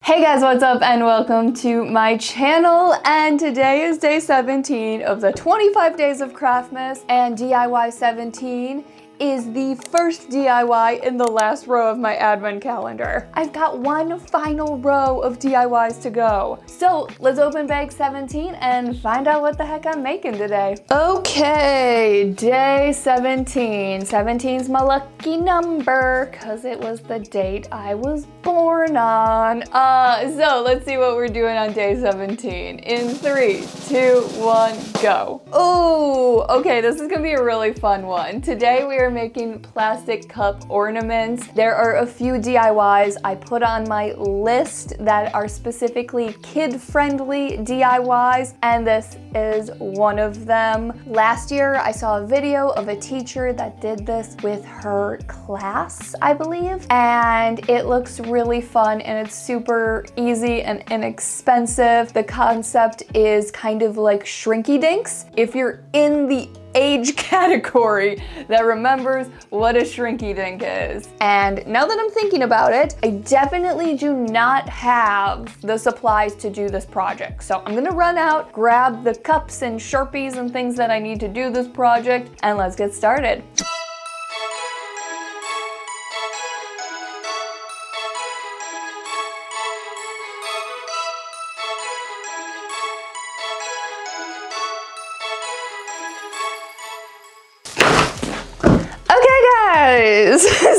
Hey guys, what's up and welcome to my channel, and today is day 17 of the 25 days of Craftmas, and DIY 17 is the first DIY in the last row of my advent calendar. I've got one final row of DIYs to go. So let's open bag 17 and find out what the heck I'm making today. Okay, day 17. 17's my lucky number because it was the date I was born on. So let's see what we're doing on day 17. In 3, 2, 1, go. Oh, okay, this is gonna be a really fun one. Today we are making plastic cup ornaments. There are a few DIYs I put on my list that are specifically kid-friendly DIYs, and this is one of them. Last year, I saw a video of a teacher that did this with her class, I believe, and it looks really fun and it's super easy and inexpensive. The concept is kind of like shrinky dinks. If you're in the age category that remembers what a shrinky dink is. And now that I'm thinking about it, I definitely do not have the supplies to do this project. So I'm gonna run out, grab the cups and Sharpies and things that I need to do this project, and let's get started.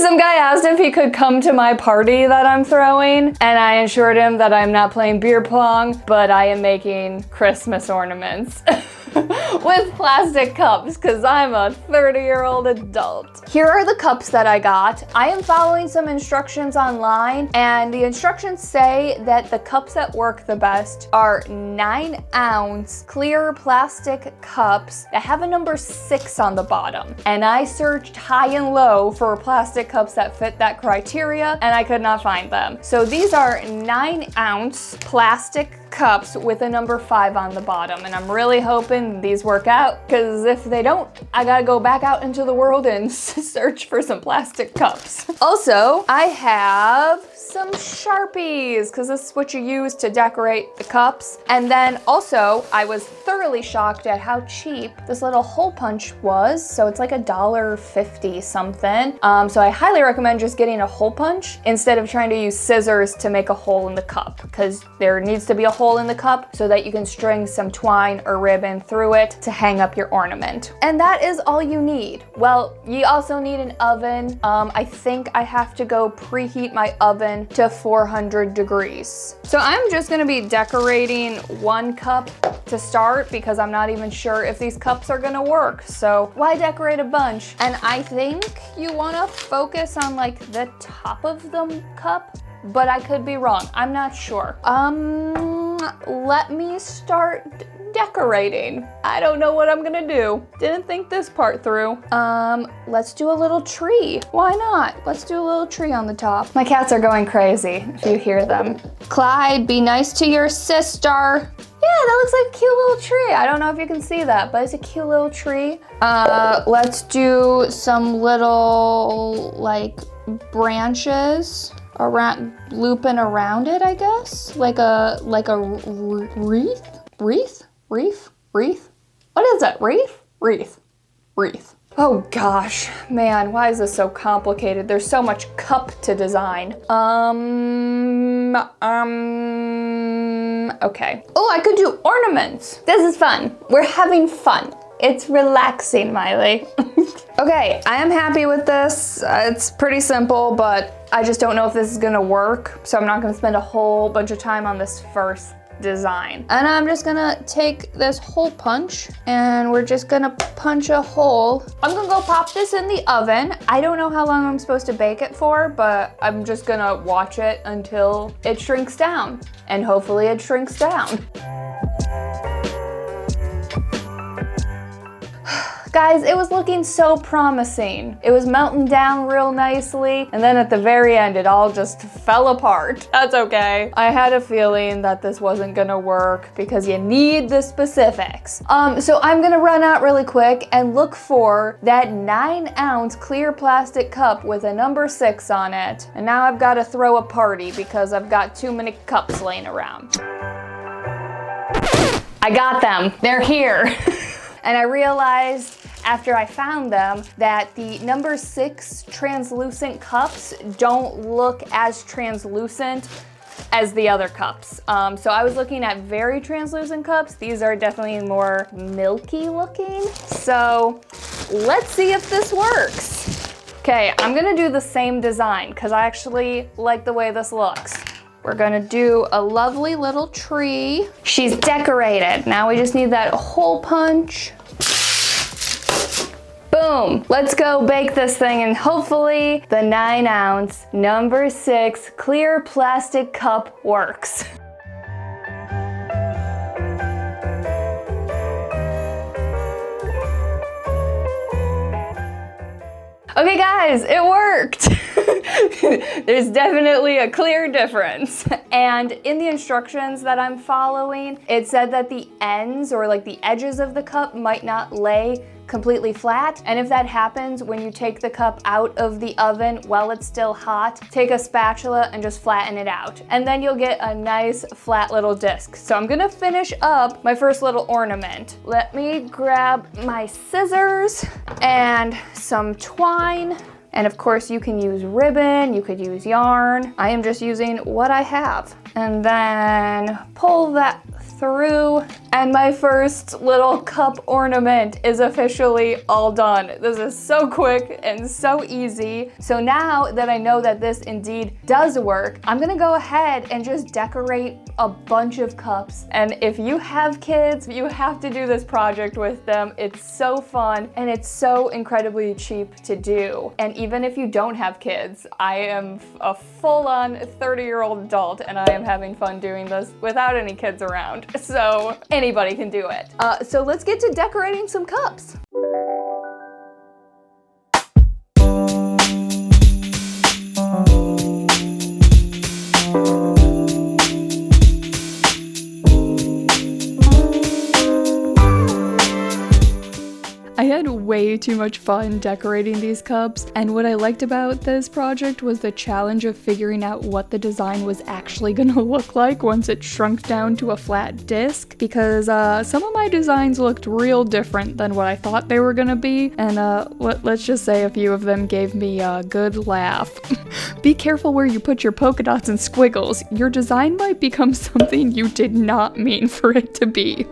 Some guy asked if he could come to my party that I'm throwing, and I assured him that I'm not playing beer pong, but I am making Christmas ornaments with plastic cups because I'm a 30-year-old adult. Here are the cups that I got. I am following some instructions online, and the instructions say that the cups that work the best are 9-ounce clear plastic cups that have a number 6 on the bottom. And I searched high and low for plastic cups that fit that criteria, and I could not find them. So these are 9-ounce plastic cups with a number 5 on the bottom, and I'm really hoping these work out, because if they don't, I gotta go back out into the world and search for some plastic cups. Also, I have some Sharpies, because this is what you use to decorate the cups. And then also, I was thoroughly shocked at how cheap this little hole punch was. So it's like $1.50 something. So I highly recommend just getting a hole punch instead of trying to use scissors to make a hole in the cup, because there needs to be a hole in the cup so that you can string some twine or ribbon through it to hang up your ornament. And that is all you need. Well, you also need an oven. I think I have to go preheat my oven to 400 degrees. So I'm just gonna be decorating one cup to start because I'm not even sure if these cups are gonna work. So why decorate a bunch? And I think you wanna focus on like the top of the cup, but I could be wrong. I'm not sure. Let me start decorating. I don't know what I'm gonna do. Didn't think this part through. Let's do a little tree. Why not? Let's do a little tree on the top. My cats are going crazy if you hear them. Clyde, be nice to your sister. Yeah, that looks like a cute little tree. I don't know if you can see that, but it's a cute little tree. Let's do some little like branches around, looping around it, I guess. Like a wreath? Wreath? What is it? Wreath. Oh gosh, man, why is this so complicated? There's so much cup to design. Okay. Oh, I could do ornaments. This is fun. We're having fun. It's relaxing, Miley. Okay, I am happy with this. It's pretty simple, but I just don't know if this is gonna work. So I'm not gonna spend a whole bunch of time on this first design. And I'm just gonna take this hole punch and we're just gonna punch a hole. I'm gonna go pop this in the oven. I don't know how long I'm supposed to bake it for, but I'm just gonna watch it until it shrinks down, and hopefully it shrinks down. Guys, it was looking so promising. It was melting down real nicely, and then at the very end, it all just fell apart. That's okay. I had a feeling that this wasn't gonna work because you need the specifics. So I'm gonna run out really quick and look for that 9-ounce clear plastic cup with a number 6 on it. And now I've gotta throw a party because I've got too many cups laying around. I got them. They're here. And I realized after I found them that the number 6 translucent cups don't look as translucent as the other cups. So I was looking at very translucent cups. These are definitely more milky looking. So let's see if this works. Okay, I'm gonna do the same design because I actually like the way this looks. We're gonna do a lovely little tree. She's decorated. Now we just need that hole punch. Boom, let's go bake this thing and hopefully the 9-ounce number 6 clear plastic cup works. Okay guys, it worked. There's definitely a clear difference. And in the instructions that I'm following, it said that the ends or like the edges of the cup might not lay completely flat. And if that happens when you take the cup out of the oven while it's still hot, take a spatula and just flatten it out. And then you'll get a nice flat little disc. So I'm gonna finish up my first little ornament. Let me grab my scissors and some twine. And of course you can use ribbon, you could use yarn. I am just using what I have. And then pull that through, and my first little cup ornament is officially all done. This is so quick and so easy. So now that I know that this indeed does work, I'm gonna go ahead and just decorate a bunch of cups. And if you have kids, you have to do this project with them. It's so fun and it's so incredibly cheap to do. And even if you don't have kids, I am a full-on 30-year-old adult and I am having fun doing this without any kids around. So anybody can do it. So let's get to decorating some cups. I had way too much fun decorating these cups, and what I liked about this project was the challenge of figuring out what the design was actually gonna look like once it shrunk down to a flat disc, because some of my designs looked real different than what I thought they were gonna be, and let's just say a few of them gave me a good laugh. Be careful where you put your polka dots and squiggles. Your design might become something you did not mean for it to be.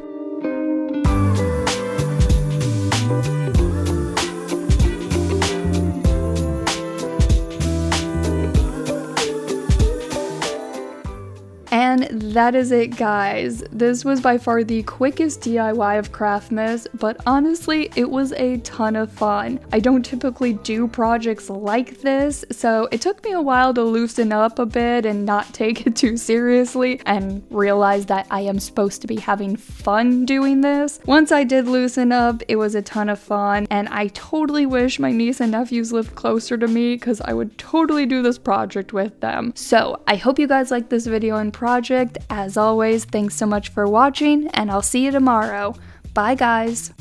And that is it, guys. This was by far the quickest DIY of Craftmas, but honestly, it was a ton of fun. I don't typically do projects like this, so it took me a while to loosen up a bit and not take it too seriously and realize that I am supposed to be having fun doing this. Once I did loosen up, it was a ton of fun, and I totally wish my niece and nephews lived closer to me because I would totally do this project with them. So I hope you guys liked this video and project. As always, thanks so much for watching, and I'll see you tomorrow. Bye, guys.